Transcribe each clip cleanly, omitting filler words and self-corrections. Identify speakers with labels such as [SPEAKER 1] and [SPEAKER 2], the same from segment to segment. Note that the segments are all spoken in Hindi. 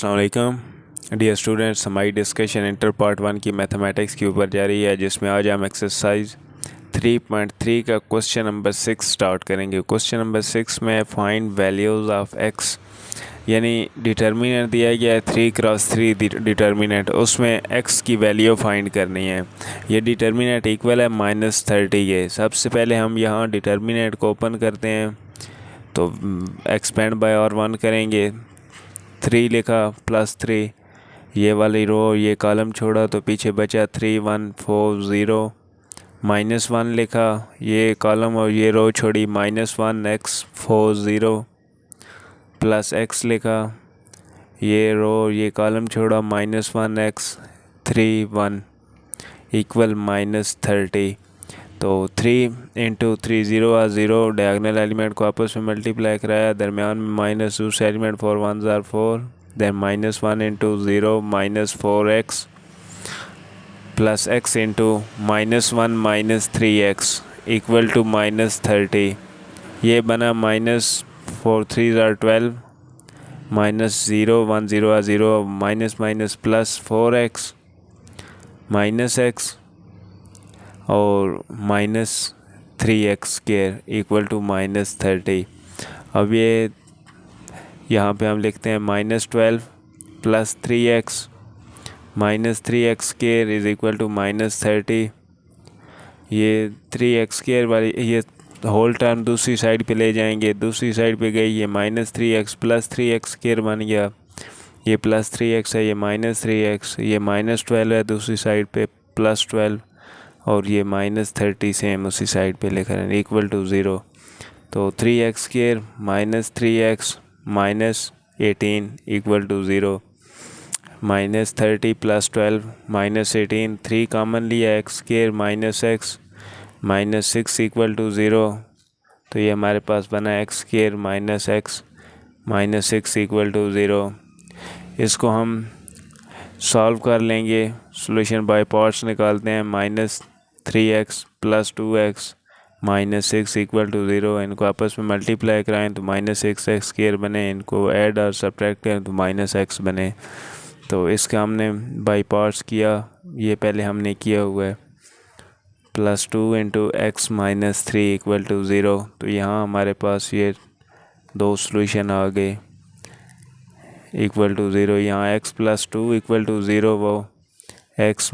[SPEAKER 1] अस्सलाम वालेकुम डियर स्टूडेंट्स, हमारी डिस्कशन इंटर पार्ट 1 की मैथमेटिक्स के ऊपर जारी है, जिसमें आज हम एक्सरसाइज 3.3 का क्वेश्चन नंबर 6 स्टार्ट करेंगे। क्वेश्चन नंबर 6 में फाइंड वैल्यूज़ ऑफ एक्स, यानी डिटर्मिनेंट दिया गया है 3x3 डिटर्मिनेंट, उसमें एक्स की वैल्यू फाइंड करनी है। ये डिटर्मिनेंट इक्वल है -30 के। सबसे पहले हम यहाँ डिटर्मिनेंट को ओपन करते हैं, तो एक्सपेंड बाय और 1 करेंगे। 3 लिखा +3, ये वाली रो ये कॉलम छोड़ा तो पीछे बचा 3 1 4 0। -1 लिखा, ये कॉलम और ये रो छोड़ी, -1 x 4 0 प्लस x लिखा, ये रो ये कॉलम छोड़ा, -1 x 3 1 इक्वल -30। तो 3 × 3 0 और 0, डायगोनल एलिमेंट को आपस में मल्टीप्लाई कराया, दरमियान में माइनस, दूसरे element 4 1s are 4, then -1 × 0 -4x plus x × -1 -3x equal to -30। ये बना -4 3s are 12, -0 1 0 are 0, minus plus 4x -x और -3x² इक्वल टू -30। अब ये यहाँ पे हम लिखते हैं -12 plus 3x -3x² is equal to -30। ये 3x² वाली ये होल टर्म दूसरी साइड पे ले जाएंगे, दूसरी साइड पे गई, ये -3x प्लस 3x² बन गया, ये +3x है, ये -3x, ये -12 है दूसरी साइड पे, +12 और ये -30 सेम उसी साइड पे लिख रहे हैं, इक्वल टू 0। तो 3x² -3x -18 equal to 0। -30 + 12 -18, 3 common लिया, x² -x -6 इक्वल टू 0। तो ये हमारे पास बना x² -x -6 इक्वल टू 0। इसको हम सॉल्व कर लेंगे, सॉल्यूशन बाय पार्ट्स निकालते हैं। -3x + 2x -6 इक्वल टू 0, इनको आपस में मल्टीप्लाई कराएं तो -6x² बने, इनको ऐड और सब्ट्रैक्ट करें तो -x बने। तो इसका हमने बाय पार्ट्स किया, ये पहले हमने किया हुआ है। +2 × x - 3 इक्वल टू 0। तो यहाँ हमारे पास ये दो सॉल्यूशन आ गए इक्वल टू 0। यहाँ x + 2 इक्वल टू 0, वो x -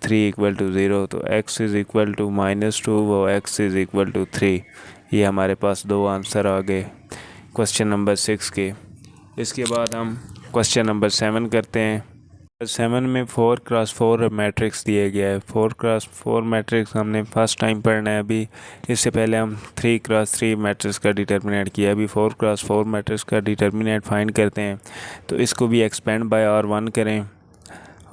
[SPEAKER 1] 3 इक्वल टू 0। तो x इज़ इक्वल टू -2, वो x इज़ इक्वल टू 3। ये हमारे पास दो आंसर आ गए क्वेश्चन नंबर 6 के। इसके बाद हम क्वेश्चन नंबर 7 करते हैं। 7 में 4x4 मैट्रिक्स दिया गया है। 4x4 मैट्रिक्स हमने फर्स्ट टाइम पढ़ना है अभी। इससे पहले हम 3x3 मैट्रिक्स का डिटर्मिनेंट किया, अभी 4x4 मैट्रिक्स का डिटर्मिनेंट फाइंड करते हैं। तो इसको भी एक्सपेंड बाय और 1 करें,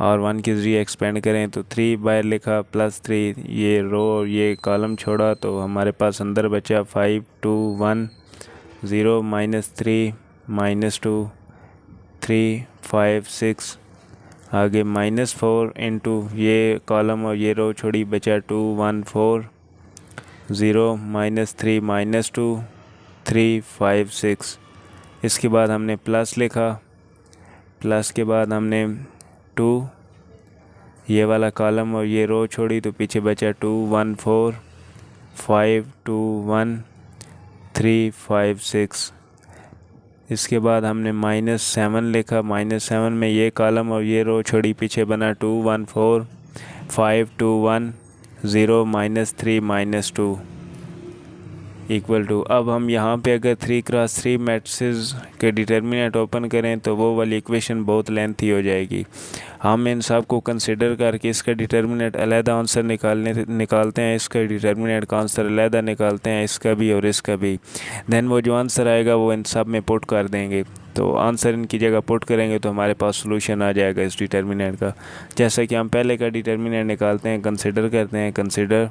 [SPEAKER 1] और 1 के ज़रिए एक्सपेंड करें तो 3 बाय लिखा +3, ये रो और ये कॉलम छोड़ा तो हमारे पास अंदर बचा 5 2 1 0 -3 -2 3 5 6, आगे -4 × ये कॉलम और ये रो छोड़ी, बचा 2 1 4 0 -3 -2 3 5 6। इसके बाद हमने प्लस लिखा, प्लस के बाद हमने 2, ये वाला कॉलम और ये रो छोड़ी तो पीछे बचा 2 1 4 5 2 1 3 5 6। इसके बाद हमने -7 लिखा, -7 में ये कॉलम और ये रो छोड़ी, पीछे बना 2 1 4 5 2 1 0 -3 -2 इक्वल टू। अब हम यहाँ पे अगर 3x3 मैट्रिक्स के डिटर्मिनेंट ओपन करें तो वो वाली इक्वेशन बहुत लेंथी हो जाएगी। हम इन सब को कंसिडर करके इसका डिटर्मिनेंट अलहदा आंसर निकालते हैं, इसका डिटर्मिनेंट का आंसर अलहदा निकालते हैं, इसका भी और इसका भी। देन वो जो आंसर आएगा वो इन सब में पुट कर देंगे। तो आंसर इनकी जगह पुट करेंगे तो हमारे पास सोल्यूशन आ जाएगा इस डिटर्मिनेंट का। जैसा कि हम पहले का डिटर्मिनेंट निकालते हैं, कंसिडर करते हैं। कंसिडर,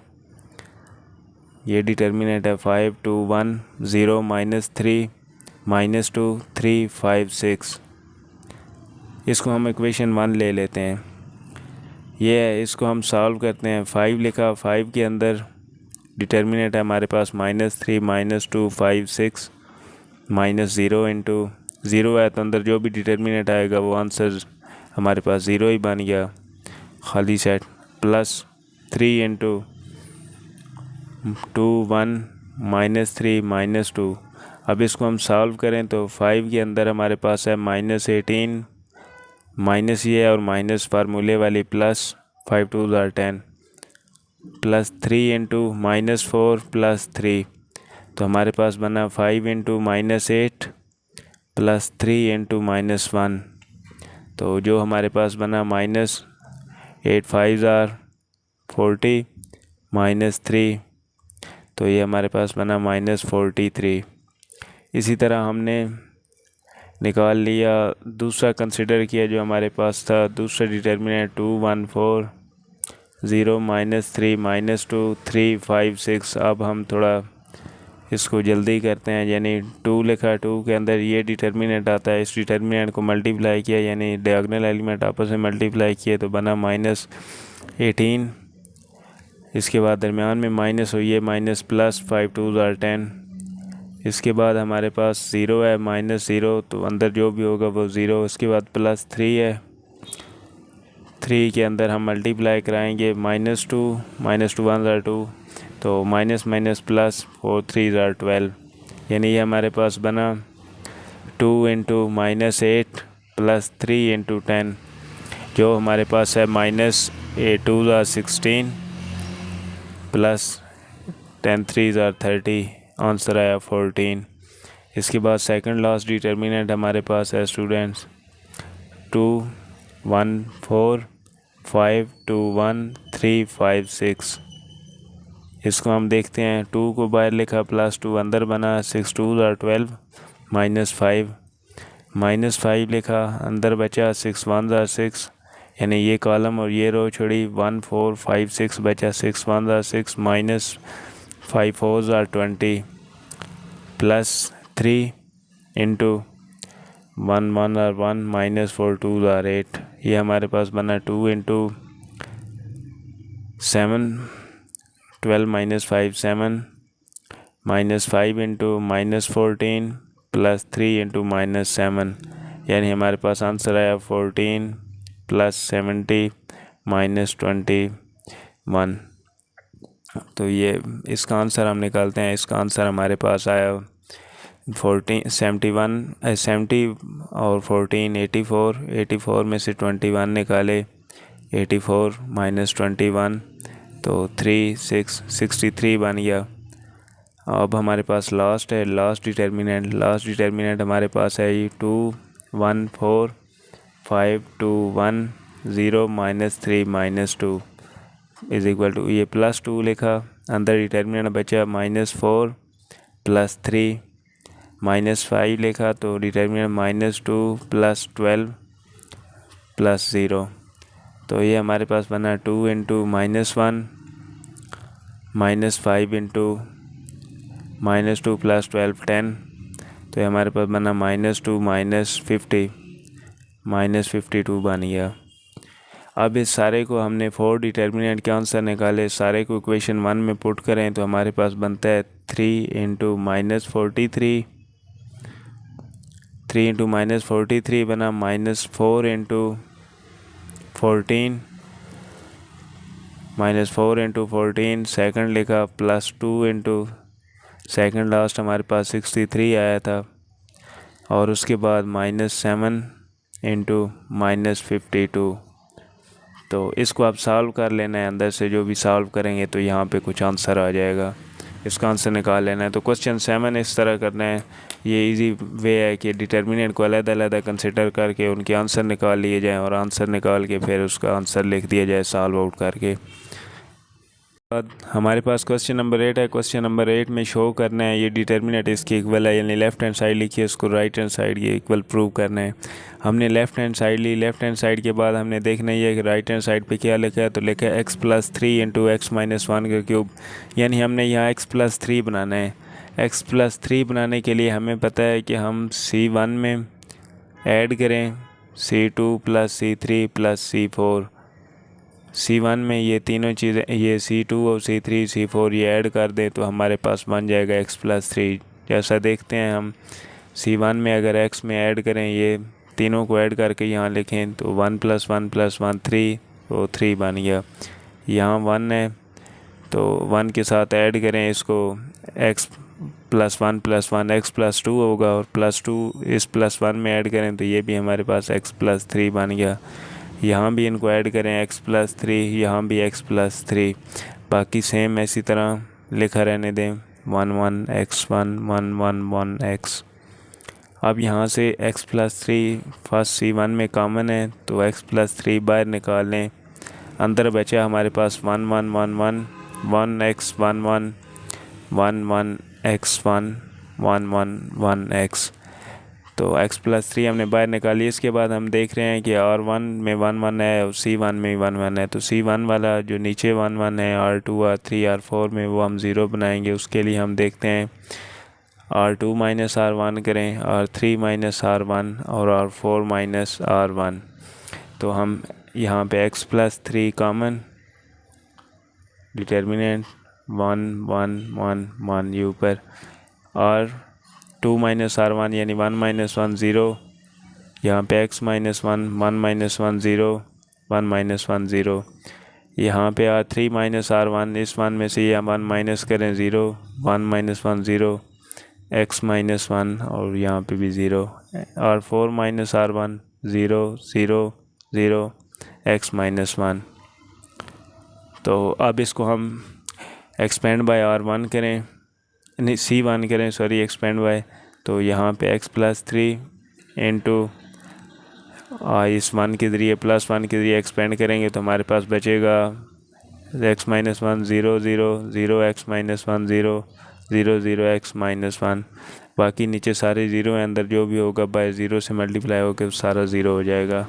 [SPEAKER 1] ये डिटर्मिनेंट है 5 2 1 0 -3 -2 3 5 6। इसको हम इक्वेशन 1 ले लेते हैं, ये है, इसको हम सॉल्व करते हैं। 5 लिखा, 5 के अंदर डिटर्मिनेंट है हमारे पास -3 -2 5 6 -0 × ज़ीरो है तो अंदर जो भी डिटर्मिनेंट आएगा वो आंसर हमारे पास ज़ीरो ही बन गया, खाली सेट। Plus 3 into 2 1 -3 -2। अब इसको हम सॉल्व करें तो 5 के अंदर हमारे पास है -18, माइनस ये और माइनस फार्मूले वाली प्लस 5 2 ज़ार 10, प्लस 3 इंटू -4 प्लस 3, तो हमारे पास बना 5 इंटू -8 प्लस 3 इंटू -1, तो जो हमारे पास बना -8 5 ज़ार 40 -3, तो ये हमारे पास बना -43। इसी तरह हमने निकाल लिया, दूसरा कंसिडर किया जो हमारे पास था, दूसरा डिटर्मिनेंट 2 1 4 0 -3 -2 3 5 6। अब हम थोड़ा इसको जल्दी करते हैं, यानी 2 लिखा, 2 के अंदर ये डिटर्मिनेंट आता है, इस डिटर्मिनेंट को मल्टीप्लाई किया, यानी डायगोनल एलिमेंट आपस में मल्टीप्लाई किए तो बना -18। इसके बाद दरमियान में माइनस हुई है, माइनस प्लस 5 2 ज़ार 10। इसके बाद हमारे पास ज़ीरो है, -0, तो अंदर जो भी होगा वो ज़ीरो। इसके बाद प्लस 3 है, 3 के अंदर हम मल्टीप्लाई कराएंगे, -2 -2 1 ज़ार 2, तो माइनस माइनस प्लस 4 3 ज़ार 12, यानी ये हमारे पास बना 2 इंटू -8 प्लस 3 इंटू 10, जो हमारे पास है -2 ज़ार 16 प्लस 10 3 ज़ार 30, आंसर आया 14। इसके बाद सेकंड लास्ट डिटर्मिनेंट हमारे पास है स्टूडेंट्स 2 1 4 5 2 1 3 5 6। इसको हम देखते हैं, 2 को बाहर लिखा, प्लस 2 अंदर बना, 6 2 ज़ार 12 -5 लिखा, अंदर बचा 6 1 ज़ार 6, यानी ये कॉलम और ये रो छोड़ी, 1 4 5 6 बचा, 6 1 ज़ार 6 -5 4 ज़ार 20 प्लस 3 इंटू 1 1 ज़ार 1 -4 2 ज़ार 8। ये हमारे पास बना 2 इंटू 7 12 -5 7 -5 इंटू -14 प्लस 3 इंटू -7, यानी हमारे पास आंसर आया 14 प्लस 70 -21। तो ये इसका आंसर हम निकालते हैं। इसका आंसर हमारे पास आया 70 और 14 84 में से 21 निकाले, 84 -21 तो 3 6 63 बन गया। अब हमारे पास लास्ट है, लास्ट डिटर्मिनेंट हमारे पास है 2 1 4 5 2 1 0 -3 -2 इज इक्वल टू, ये प्लस 2 लिखा, अंदर डिटर्मिनेंट बचा -4 प्लस 3 -5 लिखा, तो डिटर्मिनेंट -2 प्लस 12 प्लस 0, तो ये हमारे पास बना 2 इंटू -1 -5 इंटू -2 प्लस 12 10, तो ये हमारे पास बना -2 -50 -52 बन गया। अब इस सारे को हमने 4 डिटर्मिनेंट के आंसर निकाले, सारे को इक्वेशन 1 में पुट करें तो हमारे पास बनता है 3 इंटू -43, 3 इंटू -43 बना -4 इंटू 14 -4 इंटू 14, सेकेंड लिखा, प्लस 2 इंटू सेकेंड लास्ट हमारे पास 63 आया था, और उसके बाद -7 इंटू -52। तो इसको आप सॉल्व कर लेना है, अंदर से जो भी सॉल्व करेंगे तो यहाँ पे कुछ आंसर आ जाएगा, इसका आंसर निकाल लेना है। तो क्वेश्चन 7 इस तरह करना है, ये इजी वे है कि डिटर्मिनेंट को अलग-अलग कंसिडर करके उनके आंसर निकाल लिए जाएं और आंसर निकाल के फिर उसका आंसर लिख दिया जाए सॉल्व आउट करके। बाद हमारे पास क्वेश्चन नंबर 8 है। क्वेश्चन नंबर 8 में शो करना है ये डिटर्मिनेंट इसकी इक्वल है, यानी लेफ्ट हैंड साइड लिखी है, उसको राइट हैंड साइड ये इक्वल प्रूव करना है। हमने लेफ्ट हैंड साइड ली, लेफ्ट हैंड साइड के बाद हमने देखना ही है कि राइट हैंड साइड पे क्या लिखा है, तो लिखा है x+3 इंटू x - 1 का क्यूब, यानी हमने यहाँ x+3 बनाना है। x+3 बनाने के लिए हमें पता है कि हम C1 में ऐड करें C2 + C3 + C4। C1 में ये तीनों चीज़ें, ये C2 और C3 C4 ये ऐड कर दें तो हमारे पास बन जाएगा x+3। जैसा देखते हैं हम C1 में अगर x में ऐड करें, ये तीनों को ऐड करके यहाँ लिखें तो 1 + 1 + 1 3, तो 3 बन गया। यहाँ 1 है तो 1 के साथ ऐड करें इसको, x + 1 + 1 x + 2 होगा, और +2 इस +1 में ऐड करें तो ये भी हमारे पास x + 3 बन गया। यहाँ भी इनको ऐड करें x + 3, यहाँ भी x + 3, बाकी सेम इसी तरह लिखा रहने दें 1 1 x 1 1 1 1 x। अब यहाँ से x + 3 फर्स्ट C1 में कॉमन है तो x + 3 बाहर निकाल लें। अंदर बचा हमारे पास 1 1 1 1 1 x 1 1 1 1 x 1 1 1 1 x। तो x + 3 हमने बाहर निकाली। इसके बाद हम देख रहे हैं कि R1 में 1 1 है और C1 में 1 1 है, तो C1 वाला जो नीचे 1 1 है R2 R3 R4 में वो हम 0 बनाएंगे। उसके लिए हम देखते हैं R2 - R1 करें, R3 - R1 और R4 - R1। तो हम यहाँ पे x + 3 कॉमन, डिटर्मिनेंट 1 1 1 1 u पर, और 2 - R1 यानी 1 - 1 0, यहाँ पे x - 1 1 - 1 0 1 - 1 0। यहाँ पे R3 - R1, इस 1 में से ये 1 माइनस करें 0 1 - 1 0 x - 1 और यहाँ पे भी 0, R4 - R1 0 0 0 x - 1। तो अब इसको हम एक्सपेंड बाय R1 करें, नहीं C1 करें, सॉरी एक्सपेंड बाय, तो यहाँ पे x + 3 इंटू इस 1 के ज़रिए +1 के ज़रिए एक्सपेंड करेंगे तो हमारे पास बचेगा x - 1 0 0 0 x - 1 0 0 0 x - 1। बाकी नीचे सारे ज़ीरो हैं, अंदर जो भी होगा बाय 0 से मल्टीप्लाई होकर सारा 0 हो जाएगा।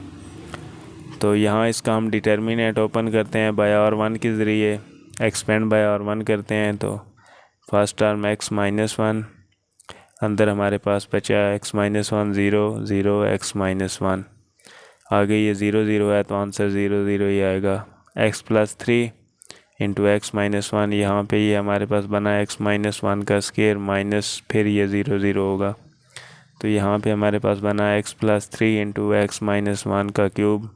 [SPEAKER 1] तो यहाँ इसका हम डिटर्मिनेंट ओपन करते हैं बाय R1 के ज़रिए, एक्सपेंड बाय R1 करते हैं तो फर्स्ट टर्म x - 1, अंदर हमारे पास बचा x - 1 0 0 x - 1, आगे ये 0 0 है तो आंसर 0 0 ही आएगा। x + 3 इंटू x - 1, यहाँ पे ये हमारे पास बना x - 1 का स्क्वायर माइनस फिर ये 0 0 होगा, तो यहाँ पे हमारे पास बना x + 3 इंटू x - 1 का क्यूब,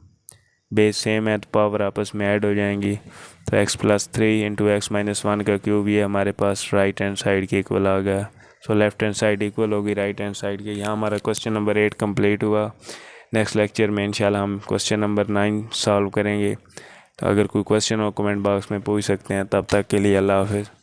[SPEAKER 1] बेस सेम है तो पावर आपस में ऐड हो जाएंगी, तो x + 3 इंटू x - 1 का क्यूब ये हमारे पास राइट हैंड साइड के इक्वल आ गया। So left hand side equal होगी राइट हैंड साइड के। यहाँ हमारा क्वेश्चन नंबर 8 कंप्लीट हुआ। नेक्स्ट लेक्चर में इंशाल्लाह हम क्वेश्चन नंबर 9 सॉल्व करेंगे। तो अगर कोई क्वेश्चन हो कमेंट बॉक्स में पूछ सकते हैं। तब तक के लिए अल्लाह हाफ़िज़।